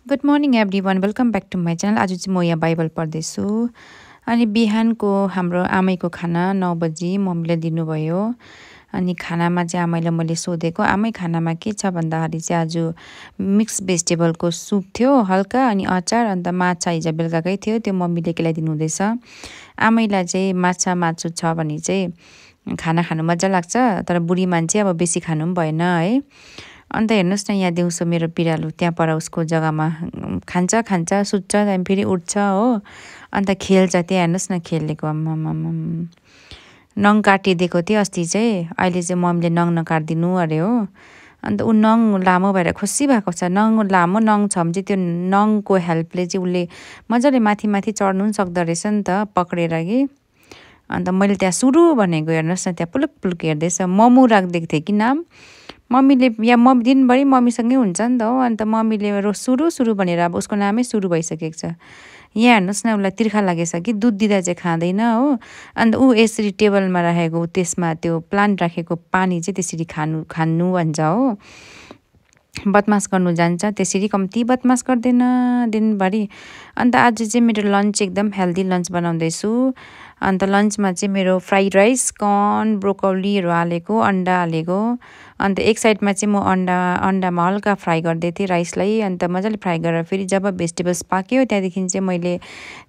Good morning everyone welcome back to my channel. आज चाहिँ म यहाँ बाइबल पढ्दैछु। अनि बिहानको हाम्रो आमैको खाना 9 बजी मम्मीले दिनुभयो। अनि खानामा चाहिँ आमैलाई मैले सोधेको, आमै खानामा के छ भन्दाखेरि चाहिँ आज मिक्स भेजिटेबलको सुप थियो हल्का, अनि अचार, अन्त माछा हिजो बेलुकाकै थियो, त्यो मम्मीले केलाइदिनु हुँदैछ। आमैलाई चाहिँ माछा मासु छ भने चाहिँ खाना खानु मजा लाग्छ, तर बुढी मान्छे अब बेसी खानु पनि भएन है। अन्त हेर्नुहोस् न, यहाँ दिउँसो मेरो बिरालो त्यहाँ पर उसको जग्गामा खान्छ सुत्छ, त्यहाँदेखि फेरि उठ्छ हो। अन्त खेल्छ त्यहाँ, हेर्नुहोस् न खेलेको। आम्मामाम नङ काटिदिएको थिएँ अस्ति चाहिँ, अहिले चाहिँ मम्मीले नङ नकाटिदिनु अरे हो। अन्त ऊ नङ लामो भएर खुसी भएको छ। नङ लामो नङ छ भने चाहिँ त्यो नङको हेल्पले चाहिँ उसले मजाले माथि माथि चढ्नु पनि सक्दो रहेछ नि त पक्रेर कि। अन्त मैले त्यहाँ सुरु भनेको, हेर्नुहोस् न त्यहाँ पुलुक पुलुक हेर्दैछ। ममु राखिदिएको थिएँ कि नाम मम्मीले, या मम्मी दिनभरि मम्मीसँगै हुन्छ नि त हो। अन्त मम्मीले सुरु भनेर अब उसको नामै सुरु भइसकेको छ। यहाँ हेर्नुहोस् न, उसलाई तिर्खा लागेछ कि दुध दिँदा चाहिँ खाँदैन हो। अन्त ऊ यसरी टेबलमा राखेको, त्यसमा त्यो प्लान्ट राखेको पानी चाहिँ त्यसरी खानु भन्छ हो। बदमास गर्नु जान्छ त्यसरी, कम्ती बदमास गर्दैन दिनभरि। अन्त आज चाहिँ मेरो लन्च एकदम हेल्दी लन्च बनाउँदैछु। अन्त लन्चमा चाहिँ मेरो फ्राइड राइस, कर्न, ब्रोकौलीहरू हालेको, अन्डा हालेको। अन्त एक साइडमा चाहिँ म अन्डामा हल्का फ्राई गर्दै थिएँ राइसलाई। अन्त मजाले फ्राई गरेर फेरि जब भेजिटेबल्स पाक्यो त्यहाँदेखि चाहिँ मैले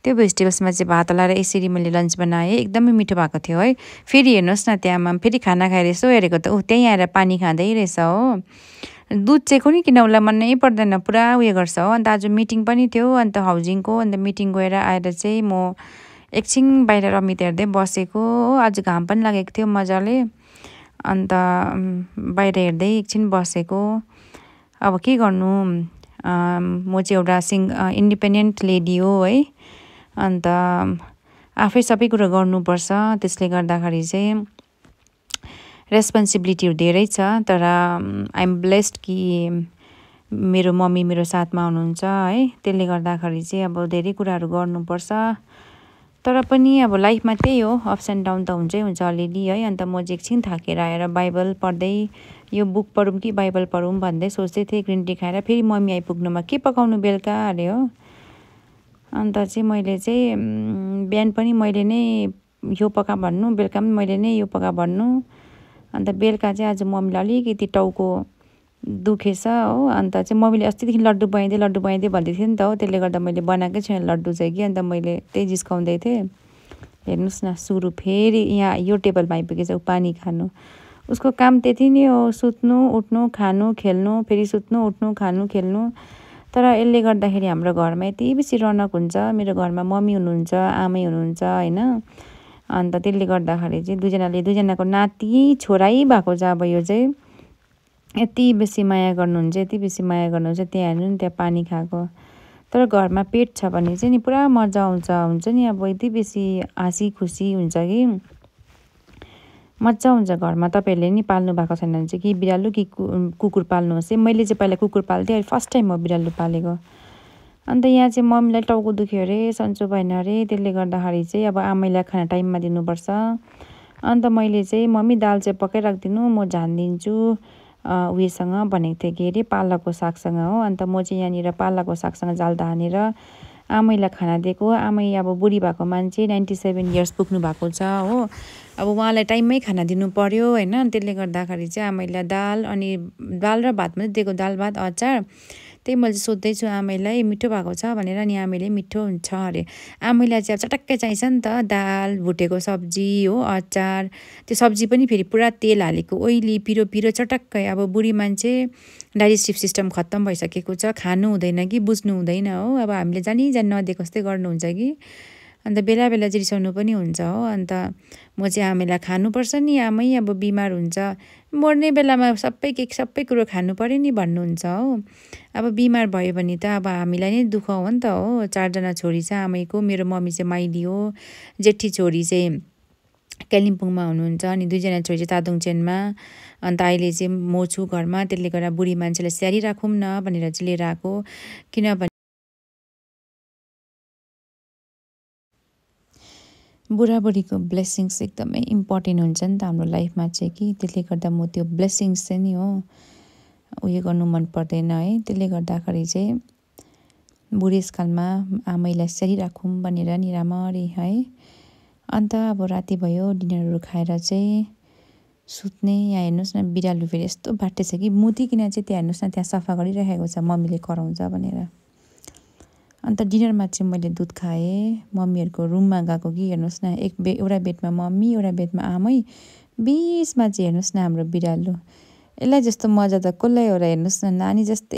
त्यो भेजिटेबल्समा चाहिँ भात हालेर यसरी मैले लन्च बनाएँ। एकदमै मिठो भएको थियो है। फेरि हेर्नुहोस् न, त्यहाँमा फेरि खाना खाएर यसो हेरेको त त्यहीँ आएर पानी खाँदै रहेछ हो। दुध चाहिँ कुनै किन उसलाई मनै पर्दैन, पुरा उयो गर्छ हो। अन्त आज मिटिङ पनि थियो, अन्त हाउजिङको। अन्त मिटिङ गएर आएर चाहिँ म एकछिन बाहिर रमित हेर्दै बसेको हो। आज घाम पनि लागेको थियो मजाले। अन्त बाहिर हेर्दै एकछिन बसेको। अब के गर्नु, म चाहिँ एउटा इन्डिपेन्डेन्ट लेडी हो है। अन्त आफै सबै कुरो गर्नुपर्छ, त्यसले गर्दाखेरि चाहिँ रेस्पोन्सिबिलिटीहरू धेरै छ। तर आइएम ब्लेस्ड कि मेरो मम्मी मेरो साथमा हुनुहुन्छ है। त्यसले गर्दाखेरि चाहिँ अब धेरै कुराहरू गर्नुपर्छ। तर पनि अब लाइफमा त्यही हो, अप्स एन्ड डाउन त हुन्छै हुन्छ अलिअलि है। अन्त म चाहिँ एकछिन थाकेर आएर बाइबल पढ्दै, यो बुक पढौँ कि बाइबल पढौँ भन्दै सोच्दै थिएँ। ग्रिन टी खाएर फेरि मम्मी आइपुग्नुमा के पकाउनु बेलुका अरे हो। अन्त चाहिँ मैले चाहिँ बिहान पनि मैले नै यो पका भन्नु, बेलुका पनि मैले नै यो पका भन्नु। अन्त बेलुका चाहिँ आज मम्मीलाई अलिकति टाउको दुखेछ हो। अन्त चाहिँ मम्मीले अस्तिदेखि लड्डु बनाइदिए भन्दै थियो नि त हो। त्यसले गर्दा मैले बनाएकै छैन लड्डु चाहिँ कि। अन्त मैले त्यही जिस्काउँदै थिएँ। हेर्नुहोस् न, सुरु फेरि यहाँ यो टेबलमा आइपुगेछ ऊ पानी खानु। उसको काम त्यति नै हो, सुत्नु उठ्नु खानु खेल्नु, फेरि सुत्नु उठ्नु खानु खेल्नु। तर यसले गर्दाखेरि हाम्रो घरमा यति बेसी रौनक हुन्छ। मेरो घरमा मम्मी हुनुहुन्छ, आमै हुनुहुन्छ होइन। अन्त त्यसले गर्दाखेरि चाहिँ दुईजनाको नाति छोरै भएको छ। अब यो चाहिँ यति बेसी माया गर्नुहुन्छ, यति बेसी माया गर्नुहुन्छ। त्यहाँ हेर्नु नि, त्यहाँ पानी खाएको। तर घरमा पेट छ भने चाहिँ नि पुरा मजा हुन्छ नि। अब यति बेसी हाँसी खुसी हुन्छ कि मजा हुन्छ घरमा। तपाईँहरूले नि पाल्नु भएको छैन भने चाहिँ कि बिरालो कि कुकुर पाल्नुहोस् है। मैले चाहिँ पहिला कुकुर पाल्थेँ, अहिले फर्स्ट टाइम हो बिरालो पालेको। अन्त यहाँ चाहिँ मम्मीलाई टाउको दुख्यो अरे, सन्चो भएन अरे। त्यसले गर्दाखेरि चाहिँ अब आमैलाई खाना टाइममा दिनुपर्छ। अन्त मैले चाहिँ मम्मी दाल चाहिँ पकाइराखिदिनु, म झानिदिन्छु उयोसँग भनेको थिएँ, के अरे पालकको सागसँग हो। अन्त म चाहिँ यहाँनिर पालकको सागसँग जाल हानेर आमैलाई खाना दिएको। आमै अब बुढी भएको मान्छे, 97 इयर्स पुग्नु भएको छ हो। अब उहाँलाई टाइममै खाना दिनु पर्यो होइन। त्यसले गर्दाखेरि चाहिँ आमैलाई दाल र भात मात्रै दिएको, दाल भात अचार। त्यही मैले सोध्दैछु आमैलाई मिठो भएको छ भनेर। अनि आमैले मिठो हुन्छ अरे। आमैलाई चाहिँ अब चटक्कै चाहिन्छ नि त, दाल भुटेको सब्जी हो, अचार। त्यो सब्जी पनि फेरि पुरा तेल हालेको, ओइली पिरो चटक्कै। अब बुढी मान्छे, डाइजेस्टिभ सिस्टम खत्तम भइसकेको छ, खानु हुँदैन कि बुझ्नु हुँदैन हो। अब हामीले जानी नदिएको जस्तै गर्नुहुन्छ कि। अन्त बेला बेला चाहिँ रिसाउनु पनि हुन्छ हो। अन्त म चाहिँ आमैलाई खानुपर्छ नि, आमै अब बिमार हुन्छ, मर्ने बेलामा सबै कुरो खानु पऱ्यो नि भन्नुहुन्छ हो। अब बिमार भयो भने त अब हामीलाई नै दुःख हो नि त हो। 4 जना छोरी छ आमैको। मेरो मम्मी चाहिँ माइली हो, जेठी छोरी चाहिँ कालिम्पोङमा हुनुहुन्छ, अनि 2 जना छोरी चाहिँ तादोङचेनमा। अन्त अहिले चाहिँ म छु घरमा। त्यसले गर्दा बुढी मान्छेलाई स्याहारी राखौँ न भनेर चाहिँ लिएर आएको। किनभने बुढाबुढीको ब्लेसिङ्स एकदमै इम्पोर्टेन्ट हुन्छ नि त हाम्रो लाइफमा चाहिँ कि। त्यसले गर्दा म त्यो ब्लेसिङ्स चाहिँ नि हो उयो गर्नु मन पर्दैन है। त्यसले गर्दाखेरि चाहिँ बुढेसकालमा आमैलाई यसरी राखौँ भनेर नि राम्ररी है। अन्त अब राति भयो, डिनरहरू खाएर चाहिँ सुत्ने। यहाँ हेर्नुहोस् न, बिरालो फेरि यस्तो बाट्टे छ कि मुतिकिन चाहिँ त्यहाँ हेर्नुहोस् न, त्यहाँ सफा गरिरहेको छ, मम्मीले कराउँछ भनेर। अन्त डिनरमा चाहिँ मैले दुध खाएँ। मम्मीहरूको रुममा गएको कि हेर्नुहोस् न, एउटा बेडमा मम्मी, एउटा बेडमा आमै, बिचमा चाहिँ हेर्नुहोस् न हाम्रो बिरालो। यसलाई जस्तो मजा त कसलाई हो र, हेर्नुहोस् न, नानी जस्तै